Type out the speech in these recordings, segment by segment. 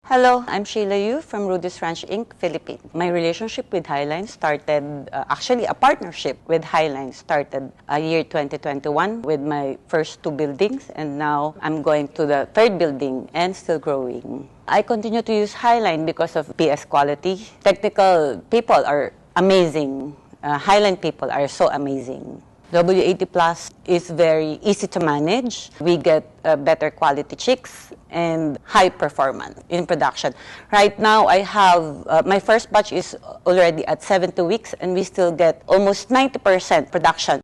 Hello, I'm Sheila Yu from Rudy's Ranch Inc., Philippines. My relationship with Highline started, actually a partnership with Highline started year 2021 with my first two buildings, and now I'm going to the third building and still growing. I continue to use Highline because of PS quality. Technical people are amazing. Highline people are so amazing. W80 Plus is very easy to manage. We get better quality chicks and high performance in production. Right now, I have, my first batch is already at 70 weeks and we still get almost 90% production.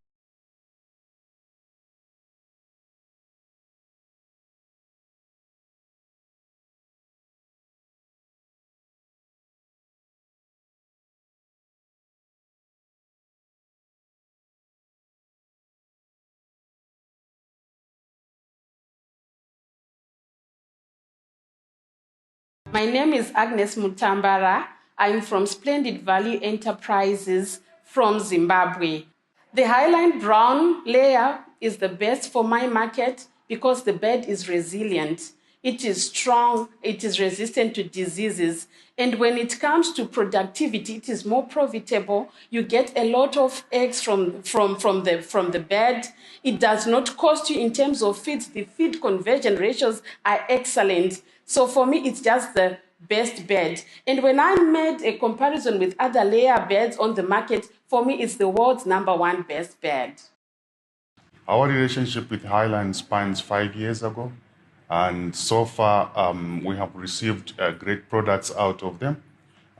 My name is Agnes Mutambara. I'm from Splendid Valley Enterprises from Zimbabwe. The Highline Brown layer is the best for my market because the bed is resilient. It is strong, it is resistant to diseases. And when it comes to productivity, it is more profitable. You get a lot of eggs from the bed. It does not cost you in terms of feeds. The feed conversion ratios are excellent. So for me, it's just the best bed. And when I made a comparison with other layer beds on the market, for me, it's the world's #1 best bed. Our relationship with Highline spans 5 years ago, and so far we have received great products out of them,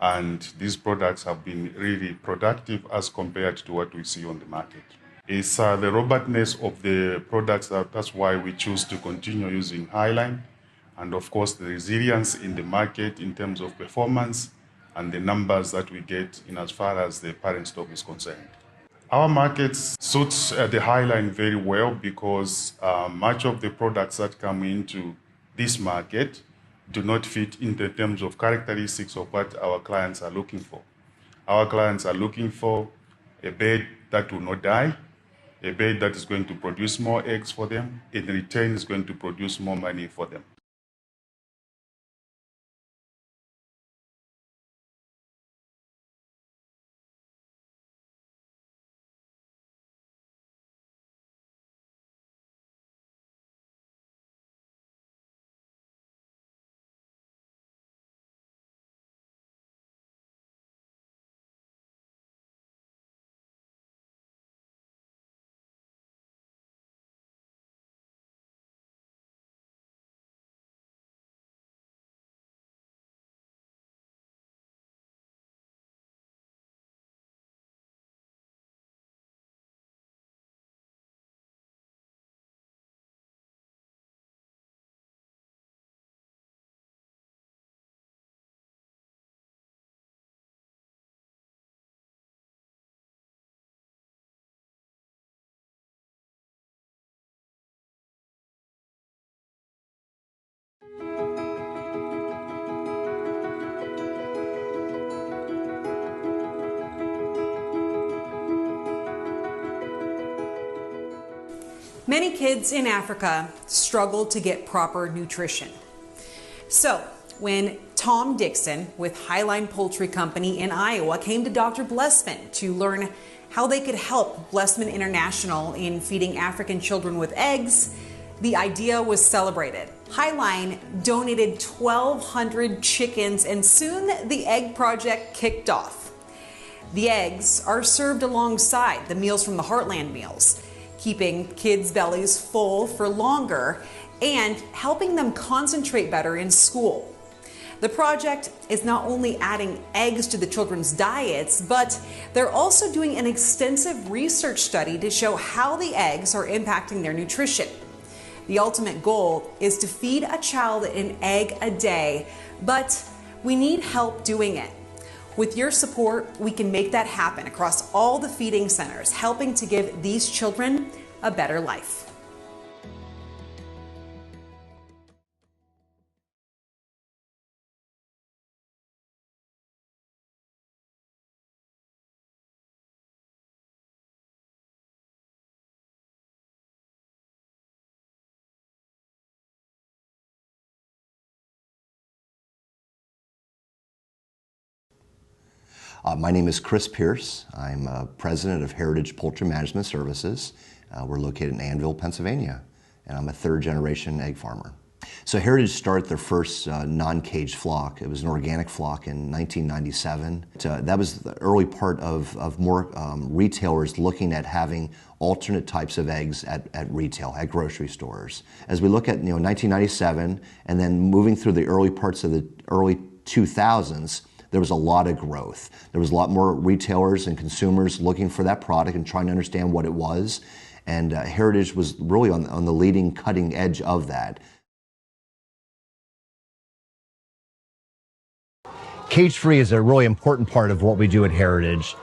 and these products have been really productive as compared to what we see on the market. It's the robustness of the products that's why we choose to continue using Highline, and of course the resilience in the market in terms of performance and the numbers that we get in as far as the parent stock is concerned. Our market suits the Highline very well because much of the products that come into this market do not fit in the terms of characteristics of what our clients are looking for. Our clients are looking for a bed that will not die, a bed that is going to produce more eggs for them, in return is going to produce more money for them. Many kids in Africa struggle to get proper nutrition. So, when Tom Dixon with Highline Poultry Company in Iowa came to Dr. Blessman to learn how they could help Blessman International in feeding African children with eggs, the idea was celebrated. Highline donated 1,200 chickens and soon the egg project kicked off. The eggs are served alongside the meals from the Heartland meals, keeping kids' bellies full for longer and helping them concentrate better in school. The project is not only adding eggs to the children's diets, but they're also doing an extensive research study to show how the eggs are impacting their nutrition. The ultimate goal is to feed a child an egg a day, but we need help doing it. With your support, we can make that happen across all the feeding centers, helping to give these children a better life. My name is Chris Pierce. I'm president of Heritage Poultry Management Services. We're located in Annville, Pennsylvania, and I'm a third-generation egg farmer. So Heritage started their first non-caged flock. It was an organic flock in 1997. That was the early part of more retailers looking at having alternate types of eggs at retail, at grocery stores. As we look at 1997 and then moving through the early parts of the early 2000s, there was a lot of growth. There was a lot more retailers and consumers looking for that product and trying to understand what it was. And Heritage was really on the leading cutting edge of that. Cage-free is a really important part of what we do at Heritage.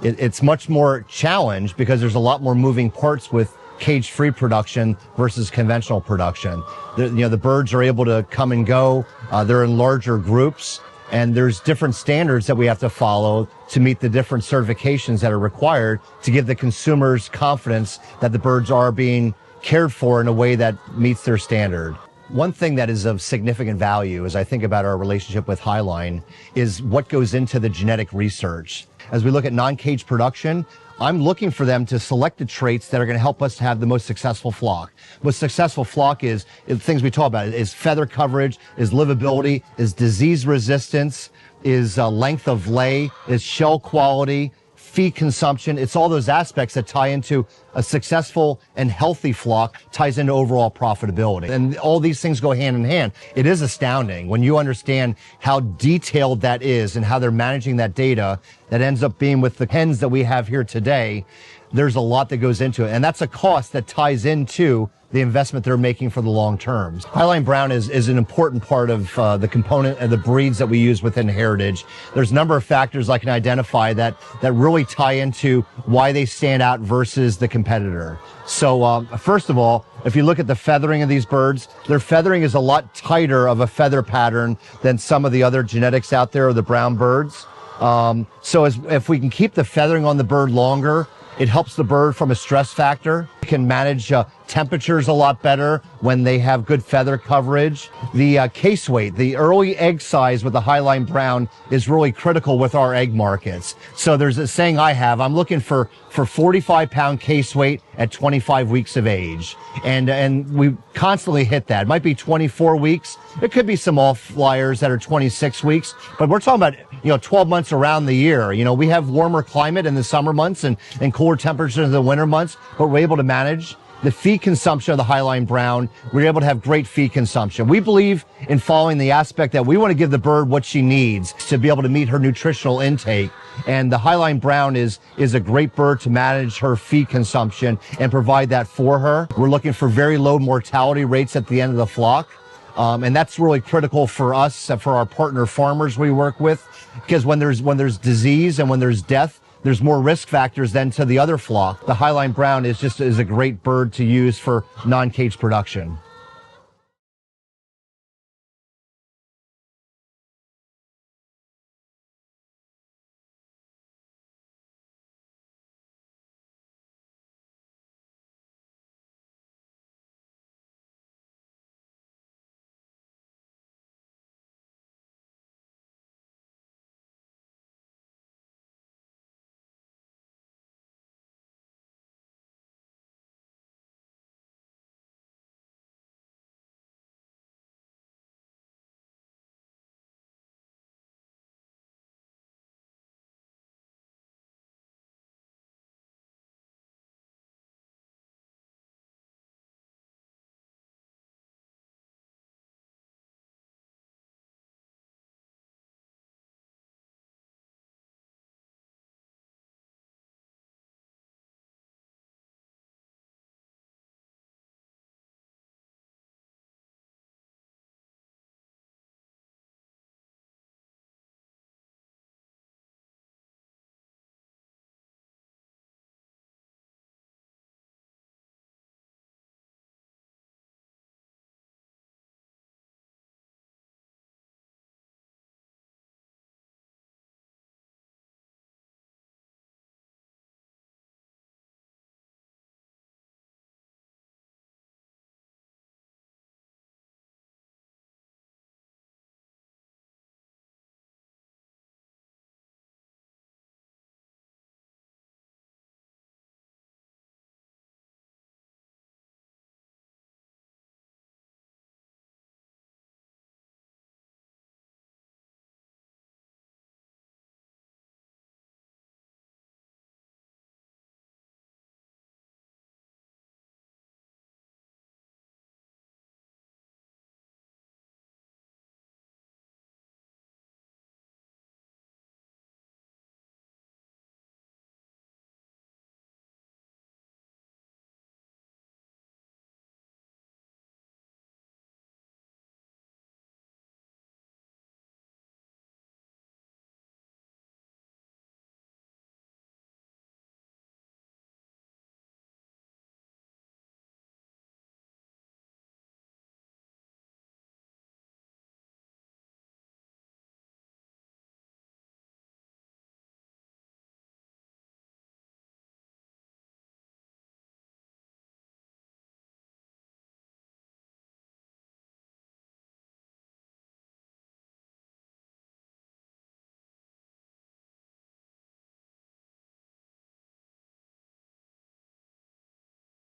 It's much more challenged because there's a lot more moving parts with cage-free production versus conventional production. The birds are able to come and go. They're in larger groups. And there's different standards that we have to follow to meet the different certifications that are required to give the consumers confidence that the birds are being cared for in a way that meets their standard. One thing that is of significant value as I think about our relationship with Highline is what goes into the genetic research. As we look at non-cage production, I'm looking for them to select the traits that are going to help us to have the most successful flock. Most successful flock is things we talk about, is feather coverage, is livability, is disease resistance, is length of lay, is shell quality, feed consumption. It's all those aspects that tie into a successful and healthy flock, ties into overall profitability. And all these things go hand in hand. It is astounding when you understand how detailed that is and how they're managing that data that ends up being with the hens that we have here today. There's a lot that goes into it. And that's a cost that ties into the investment they're making for the long term. Highline Brown is an important part of the component and the breeds that we use within Heritage. There's a number of factors I can identify that really tie into why they stand out versus the competitor. So first of all, if you look at the feathering of these birds, their feathering is a lot tighter of a feather pattern than some of the other genetics out there of the brown birds. So if we can keep the feathering on the bird longer, it helps the bird from a stress factor. It can manage temperatures a lot better when they have good feather coverage. The case weight, the early egg size with the Highline Brown is really critical with our egg markets. So there's a saying I have, I'm looking for 45-pound case weight at 25 weeks of age. And we constantly hit that. It might be 24 weeks. It could be some off-flyers that are 26 weeks. But we're talking about 12 months around the year. We have warmer climate in the summer months and cooler temperatures in the winter months, but we're able to manage the feed consumption of the Highline Brown. We're able to have great feed consumption. We believe in following the aspect that we want to give the bird what she needs to be able to meet her nutritional intake. And the Highline Brown is a great bird to manage her feed consumption and provide that for her. We're looking for very low mortality rates at the end of the flock. And that's really critical for us, for our partner farmers we work with, because when there's disease and when there's death, there's more risk factors than to the other flock. The Highline Brown is a great bird to use for non-cage production.